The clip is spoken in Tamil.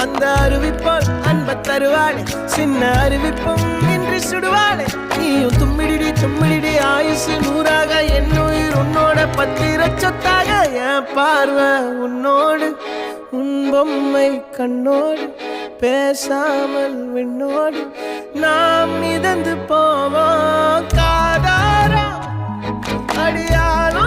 அந்த அறிவிப்போல் அன்ப தருவாளே சின்ன அறிவிப்பும் இன்று சுடுவாளே நீயும் தும்மிடி ஆயுசு 100ஆக என் உயிர் உன்னோட பத்திர சொத்தாக என் பார்வை உன்னோடு உன் பொம்மை கண்ணோடு பேசாமல் விண்ணோடு நாம் மிதந்து போவோம் காதாரா அடியானோ